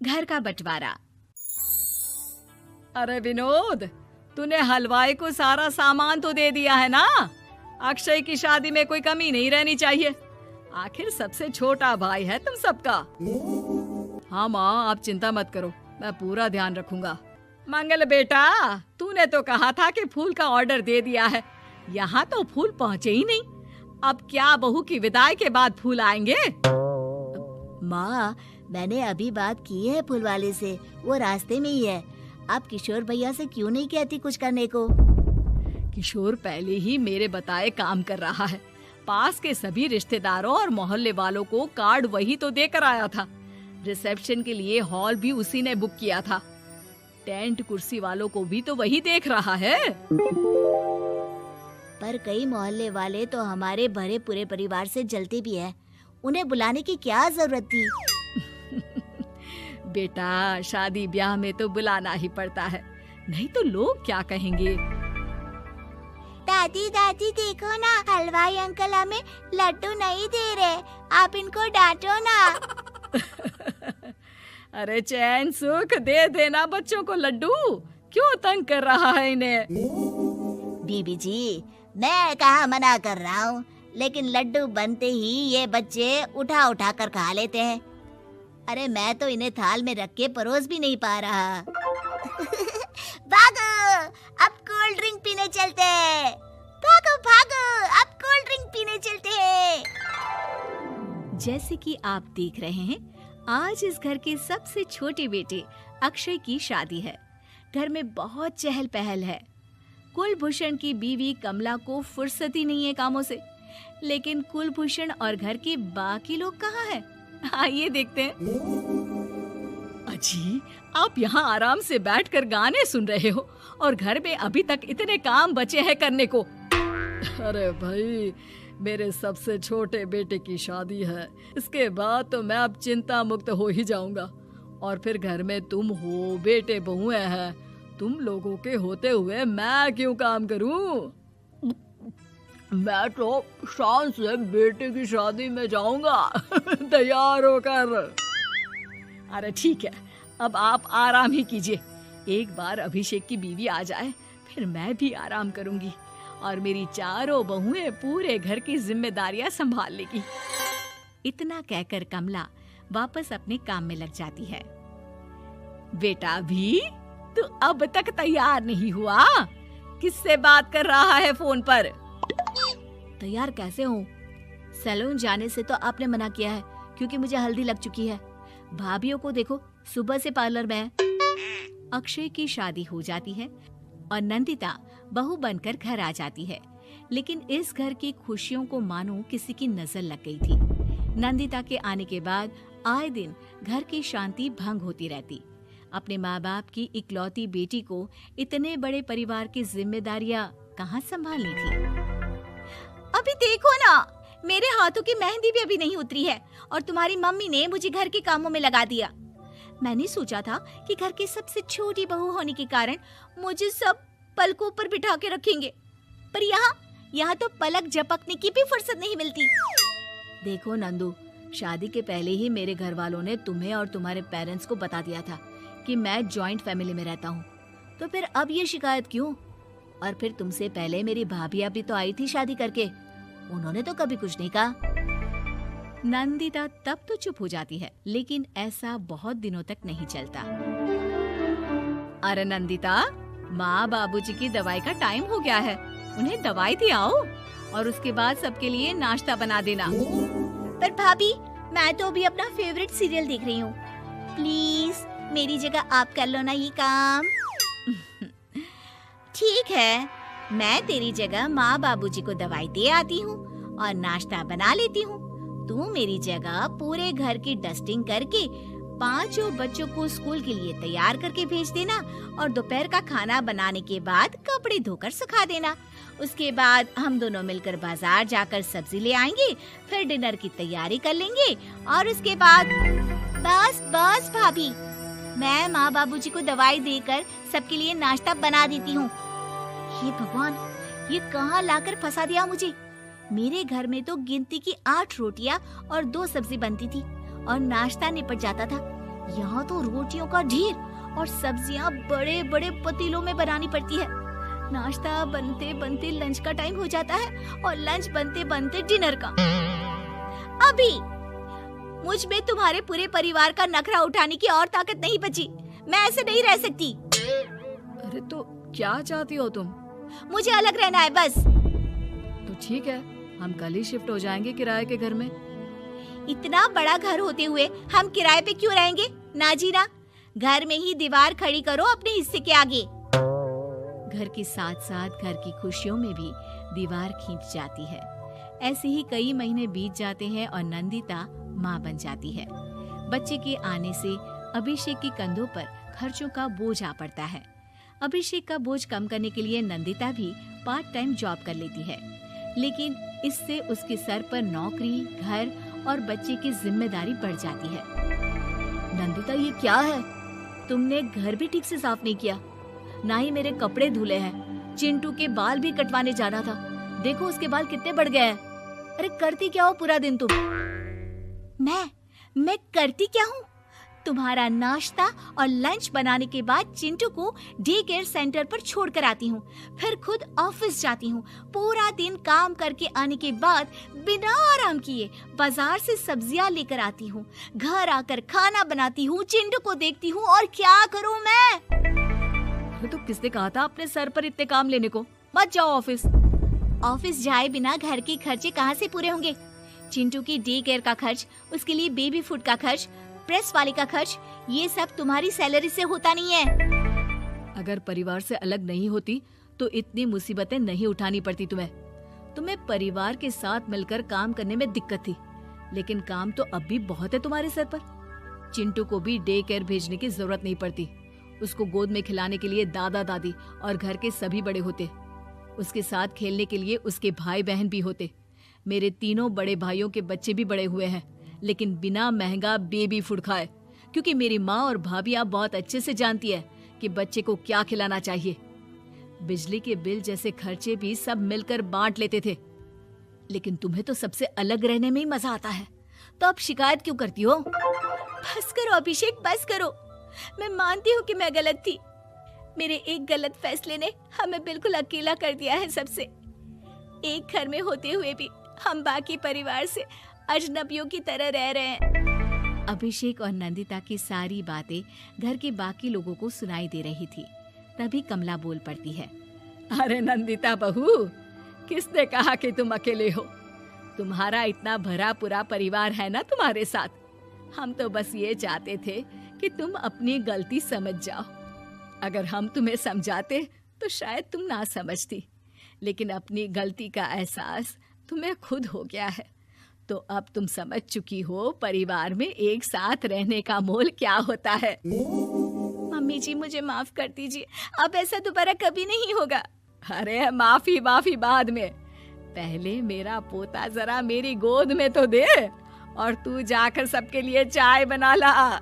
घर का बंटवारा। अरे विनोद, तूने हलवाई को सारा सामान तो दे दिया है ना? अक्षय की शादी में कोई कमी नहीं रहनी चाहिए। आखिर सबसे छोटा भाई है तुम सबका। हाँ माँ, आप चिंता मत करो, मैं पूरा ध्यान रखूंगा। मंगल बेटा, तूने तो कहा था कि फूल का ऑर्डर दे दिया है, यहाँ तो फूल पहुँचे ही नहीं। अब क्या बहू की विदाई के बाद फूल आएंगे? माँ, मैंने अभी बात की है फूल वाले से, वो रास्ते में ही है। आप किशोर भैया से क्यों नहीं कहती कुछ करने को? किशोर पहले ही मेरे बताए काम कर रहा है। पास के सभी रिश्तेदारों और मोहल्ले वालों को कार्ड वही तो देकर आया था। रिसेप्शन के लिए हॉल भी उसी ने बुक किया था। टेंट कुर्सी वालों को भी तो वही देख रहा है। पर कई मोहल्ले वाले तो हमारे भरे पूरे परिवार से जलते भी हैं। उन्हें बुलाने की क्या जरूरत थी? बेटा, शादी ब्याह में तो बुलाना ही पड़ता है, नहीं तो लोग क्या कहेंगे। दादी दादी देखो ना, हलवाई अंकल हमें लड्डू नहीं दे रहे, आप इनको डांटो ना। अरे चैन सुख दे देना बच्चों को लड्डू, क्यों तंग कर रहा है इन्हें? बीबी जी, मैं कहाँ मना कर रहा हूँ, लेकिन लड्डू बनते ही ये बच्चे उठा उठा कर खा लेते हैं। अरे मैं तो इन्हें थाल में रख के परोस भी नहीं पा रहा। भागो, अब कोल्ड ड्रिंक पीने चलते हैं। भागो भागो, अब कोल्ड ड्रिंक पीने चलते हैं। जैसे कि आप देख रहे हैं, आज इस घर के सबसे छोटे बेटे अक्षय की शादी है। घर में बहुत चहल पहल है। कुलभूषण की बीवी कमला को फुर्सत ही नहीं है कामों से, लेकिन कुलभूषण और घर के बाकी लोग कहाँ हैं? आइए देखते हैं। अजी, आप यहाँ आराम से बैठकर गाने सुन रहे हो और घर में अभी तक इतने काम बचे हैं करने को। अरे भाई, मेरे सबसे छोटे बेटे की शादी है, इसके बाद तो मैं अब चिंता मुक्त हो ही जाऊंगा। और फिर घर में तुम हो, बेटे बहुएं हैं, तुम लोगों के होते हुए मैं क्यों काम करूं? मैं तो शान से बेटे की शादी में जाऊंगा तैयार होकर। अरे ठीक है, अब आप आराम ही कीजिए। एक बार अभिषेक की बीवी आ जाए, फिर मैं भी आराम करूंगी और मेरी चारों बहुएं पूरे घर की जिम्मेदारियां संभाल लेगी। इतना कहकर कमला वापस अपने काम में लग जाती है। बेटा भी, तू अब तक तैयार नहीं हुआ? किससे बात कर रहा है फोन पर? तैयार कैसे हूँ? सैलून जाने से तो आपने मना किया है, क्योंकि मुझे हल्दी लग चुकी है। भाभीयों को देखो, सुबह से पार्लर में है। अक्षय की शादी हो जाती है और नंदिता बहू बनकर घर आ जाती है, लेकिन इस घर की खुशियों को मानो किसी की नजर लग गई थी। नंदिता के आने के बाद आए दिन घर की शांति भंग होती रहती। अपने माँ बाप की इकलौती बेटी को इतने बड़े परिवार की जिम्मेदारियां कहाँ संभालनी थी? अभी देखो ना, मेरे हाथों की मेहंदी भी अभी नहीं उतरी है और तुम्हारी मम्मी ने मुझे घर के कामों में लगा दिया। मैंने सोचा था कि घर की सबसे छोटी बहू होने के कारण मुझे सब पलकों पर बिठा के रखेंगे, पर यहाँ तो पलक झपकने की भी फुर्सत नहीं मिलती। देखो नंदू, शादी के पहले ही मेरे घर वालों ने तुम्हें और तुम्हारे पेरेंट्स को बता दिया था कि मैं जॉइंट फैमिली में रहता हूँ, तो फिर अब ये शिकायत क्यों? और फिर तुमसे पहले मेरी भाभियां भी तो आई थी शादी करके, उन्होंने तो कभी कुछ नहीं कहा। नंदिता तब तो चुप हो जाती है, लेकिन ऐसा बहुत दिनों तक नहीं चलता। अरे नंदिता, माँ बाबूजी की दवाई का टाइम हो गया है, उन्हें दवाई दे आओ और उसके बाद सबके लिए नाश्ता बना देना। पर भाभी, मैं तो अभी अपना फेवरेट सीरियल देख रही हूँ। प्लीज मेरी जगह आप कर लो ना ये काम। ठीक है, मैं तेरी जगह माँ बाबूजी को दवाई दे आती हूँ और नाश्ता बना लेती हूँ। तू मेरी जगह पूरे घर की डस्टिंग करके 5 बच्चों को स्कूल के लिए तैयार करके भेज देना और दोपहर का खाना बनाने के बाद कपड़े धोकर सुखा देना। उसके बाद हम दोनों मिलकर बाजार जाकर सब्जी ले आएंगे, फिर डिनर की तैयारी कर लेंगे और उसके बाद बस भाभी, मैं माँ बाबूजी को दवाई देकर सबके लिए नाश्ता बना देती हूँ। हे भगवान, ये कहाँ लाकर फंसा दिया मुझे। मेरे घर में तो गिनती की 8 रोटियां और 2 सब्जी बनती थी और नाश्ता निपट जाता था। यहाँ तो रोटियों का ढेर और सब्जियाँ बड़े बड़े पतीलों में बनानी पड़ती है। नाश्ता बनते बनते लंच का टाइम हो जाता है और लंच बनते बनते डिनर का। अभी मुझ में तुम्हारे पूरे परिवार का नखरा उठाने की और ताकत नहीं बची। मैं ऐसे नहीं रह सकती। अरे तो क्या चाहती हो तुम? मुझे अलग रहना है बस। तो ठीक है, हम कल ही शिफ्ट हो जाएंगे किराए के घर में। इतना बड़ा घर होते हुए हम किराए पे क्यों रहेंगे? ना जी ना, घर में ही दीवार खड़ी करो अपने हिस्से के आगे। घर के साथ साथ घर की खुशियों में भी दीवार खींच जाती है। ऐसे ही कई महीने बीत जाते हैं और नंदिता माँ बन जाती है। बच्चे के आने से अभिषेक के कंधों पर खर्चों का बोझ आ पड़ता है। अभिषेक का बोझ कम करने के लिए नंदिता भी पार्ट टाइम जॉब कर लेती है, लेकिन इससे उसके सर पर नौकरी, घर और बच्चे की जिम्मेदारी बढ़ जाती है। नंदिता, ये क्या है? तुमने घर भी ठीक से साफ नहीं किया, ना ही मेरे कपड़े धुले हैं। चिंटू के बाल भी कटवाने जाना था, देखो उसके बाल कितने बढ़ गए हैं। अरे करती क्या हो पूरा दिन तुम? मैं करती क्या हूँ? तुम्हारा नाश्ता और लंच बनाने के बाद चिंटू को डे केयर सेंटर पर छोड़कर आती हूँ, फिर खुद ऑफिस जाती हूँ। पूरा दिन काम करके आने के बाद बिना आराम किए बाजार से सब्जियाँ लेकर आती हूँ, घर आकर खाना बनाती हूँ, चिंटू को देखती हूँ और क्या करूँ मैं? तो किसने कहा था अपने सर पर इतने काम लेने को? मत जाओ ऑफिस। ऑफिस जाए बिना घर के खर्चे कहाँ से पूरे होंगे? चिंटू की डे केयर का खर्च, उसके लिए बेबी फूड का खर्च, प्रेस वाले का खर्च, ये सब तुम्हारी सैलरी से होता नहीं है। अगर परिवार से अलग नहीं होती तो इतनी मुसीबतें नहीं उठानी पड़ती तुम्हें परिवार के साथ मिलकर काम करने में दिक्कत थी, लेकिन काम तो अब भी बहुत है तुम्हारे सर पर। चिंटू को भी डे केयर भेजने की जरूरत नहीं पड़ती। उसको गोद में खिलाने के लिए दादा दादी और घर के सभी बड़े होते। उसके साथ खेलने के लिए उसके भाई बहन भी होते। मेरे तीनों बड़े भाइयों के बच्चे भी बड़े हुए हैं, लेकिन बिना महंगा बेबी फूड खाए, क्योंकि मेरी माँ और भाभियाँ बहुत अच्छे से जानती है कि बच्चे को क्या खिलाना चाहिए। बिजली के बिल जैसे खर्चे भी सब मिलकर बांट लेते थे, लेकिन तुम्हें तो सबसे अलग रहने में ही मजा आता है, तो अब शिकायत क्यों करती हो? बस करो अभिषेक, बस करो। मैं मानती हूँ कि मैं गलत थी। मेरे एक गलत फैसले ने हमें बिल्कुल अकेला कर दिया है सबसे। एक घर में होते हुए भी हम बाकी परिवार से अजनबियों की तरह रह रहे हैं। अभिषेक और नंदिता की सारी बातें घर के बाकी लोगों को सुनाई दे रही थी। तभी कमला बोल पड़ती है। अरे नंदिता बहू, किसने कहा कि तुम अकेले हो? तुम्हारा इतना भरा पूरा परिवार है ना तुम्हारे साथ। हम तो बस ये चाहते थे कि तुम अपनी गलती समझ जाओ। अगर हम तुम्हें समझाते तो शायद तुम ना समझती, लेकिन अपनी गलती का एहसास तुम्हें खुद हो गया है, तो अब तुम समझ चुकी हो परिवार में एक साथ रहने का मोल क्या होता है। मम्मी जी, मुझे माफ कर दीजिए, अब ऐसा दोबारा कभी नहीं होगा। अरे माफी बाद में, पहले मेरा पोता जरा मेरी गोद में तो दे, और तू जाकर सबके लिए चाय बना ला।